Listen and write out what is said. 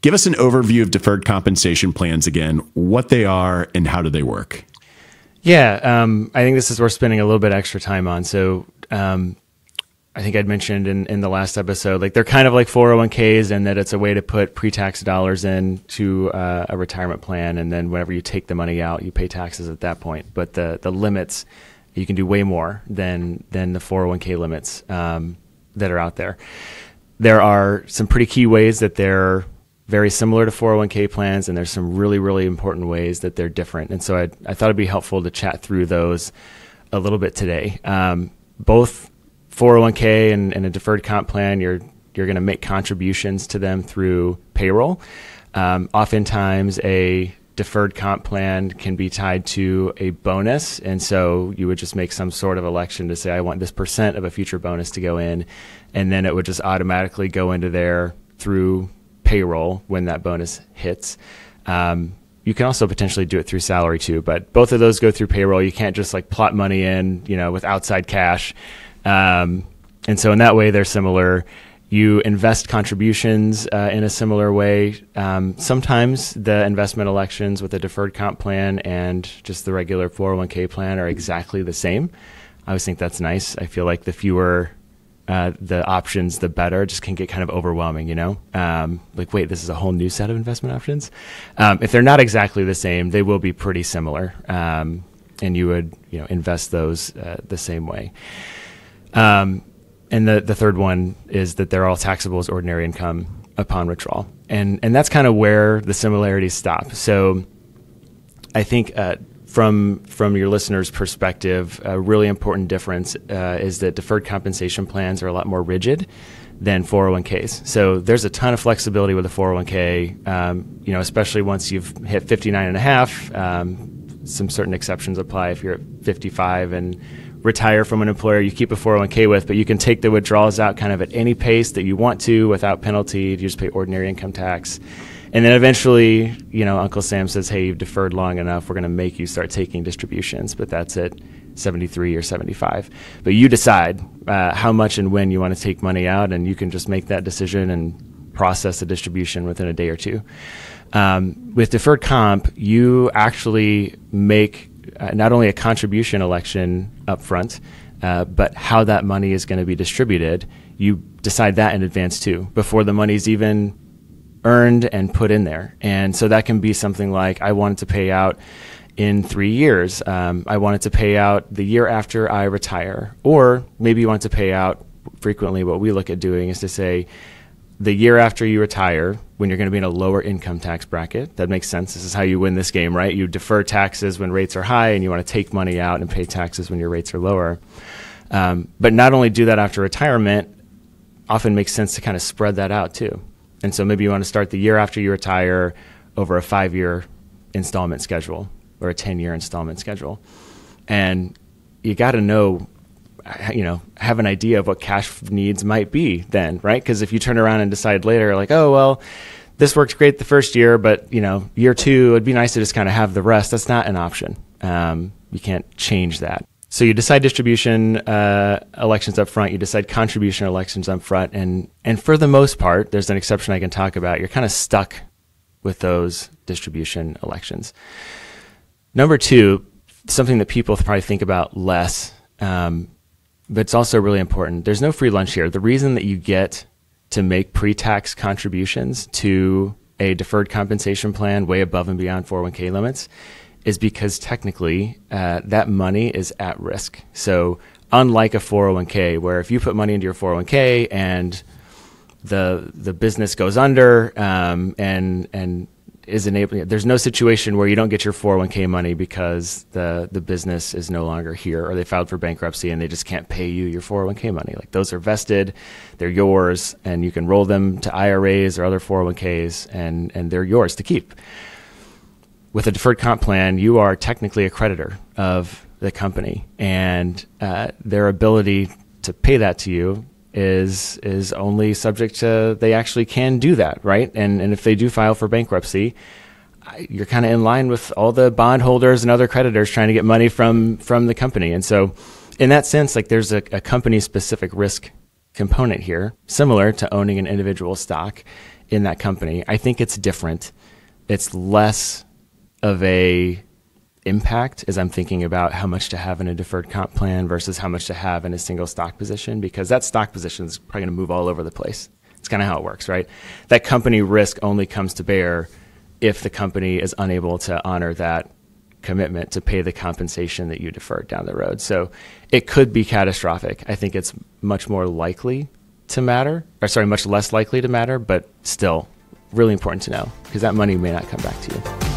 Give us an overview of deferred compensation plans again, what they are and how do they work? Yeah, I think this is worth spending a little bit extra time on. So I think I'd mentioned in the last episode, like they're kind of like 401ks in that it's a way to put pre-tax dollars into a retirement plan. And then whenever you take the money out, you pay taxes at that point. But the limits, you can do way more than the 401k limits that are out there. There are some pretty key ways that they're very similar to 401k plans, and there's some really, really important ways that they're different. And so I thought it'd be helpful to chat through those a little bit today. Both 401k and a deferred comp plan, you're going to make contributions to them through payroll. Oftentimes, a deferred comp plan can be tied to a bonus, and so you would just make some sort of election to say, I want this % of a future bonus to go in, and then it would just automatically go into there through payroll when that bonus hits. You can also potentially do it through salary too, but both of those go through payroll. You can't just like plot money in, with outside cash. And so in that way, they're similar. You invest contributions in a similar way. Sometimes the investment elections with a deferred comp plan and just the regular 401k plan are exactly the same. I always think that's nice. I feel like the fewer the options, the better. It just can get kind of overwhelming, like, wait, this is a whole new set of investment options. If they're not exactly the same, they will be pretty similar. And you would, invest those the same way. And the third one is that they're all taxable as ordinary income upon withdrawal. And that's kind of where the similarities stop. So I think from your listener's perspective, a really important difference is that deferred compensation plans are a lot more rigid than 401ks. So there's a ton of flexibility with a 401k, especially once you've hit 59 and a half. Some certain exceptions apply if you're at 55 and retire from an employer you keep a 401k with, but you can take the withdrawals out kind of at any pace that you want to without penalty. You just pay ordinary income tax. And then eventually, Uncle Sam says, hey, you've deferred long enough. We're going to make you start taking distributions, but that's at 73 or 75. But you decide how much and when you want to take money out, and you can just make that decision and process a distribution within a day or two. With deferred comp, you actually make not only a contribution election up front, but how that money is going to be distributed. You decide that in advance too, before the money's even earned and put in there. And so that can be something like, I wanted to pay out in 3 years. I wanted to pay out the year after I retire. Or maybe you want to pay out frequently. What we look at doing is to say, the year after you retire, when you're going to be in a lower income tax bracket. That makes sense. This is how you win this game, right? You defer taxes when rates are high, and you want to take money out and pay taxes when your rates are lower. But not only do that after retirement, often makes sense to kind of spread that out too. And so maybe you want to start the year after you retire over a 5-year installment schedule or a 10-year installment schedule. And you got to know, have an idea of what cash needs might be then, right? Because if you turn around and decide later, like, oh, well, this worked great the first year, but, year 2, it'd be nice to just kind of have the rest. That's not an option. You can't change that. So you decide distribution elections up front. You decide contribution elections up front. And for the most part, there's an exception I can talk about. You're kind of stuck with those distribution elections. Number 2, something that people probably think about less, but it's also really important. There's no free lunch here. The reason that you get to make pre-tax contributions to a deferred compensation plan way above and beyond 401k limits is because technically that money is at risk. So unlike a 401k, where if you put money into your 401k and the business goes under and is enabling, there's no situation where you don't get your 401k money because the business is no longer here, or they filed for bankruptcy and they just can't pay you your 401k money. Like, those are vested, they're yours, and you can roll them to IRAs or other 401ks, and they're yours to keep. With a deferred comp plan, you are technically a creditor of the company, and their ability to pay that to you is only subject to, they actually can do that, right? And if they do file for bankruptcy, you're kind of in line with all the bondholders and other creditors trying to get money from the company. And so in that sense, like, there's a company-specific risk component here, similar to owning an individual stock, in that company, I think it's different. It's less of a impact as I'm thinking about how much to have in a deferred comp plan versus how much to have in a single stock position, because that stock position is probably going to move all over the place. It's kind of how it works, right? That company risk only comes to bear if the company is unable to honor that commitment to pay the compensation that you deferred down the road. So it could be catastrophic. I think it's much more likely to matter, or sorry, much less likely to matter, but still really important to know because that money may not come back to you.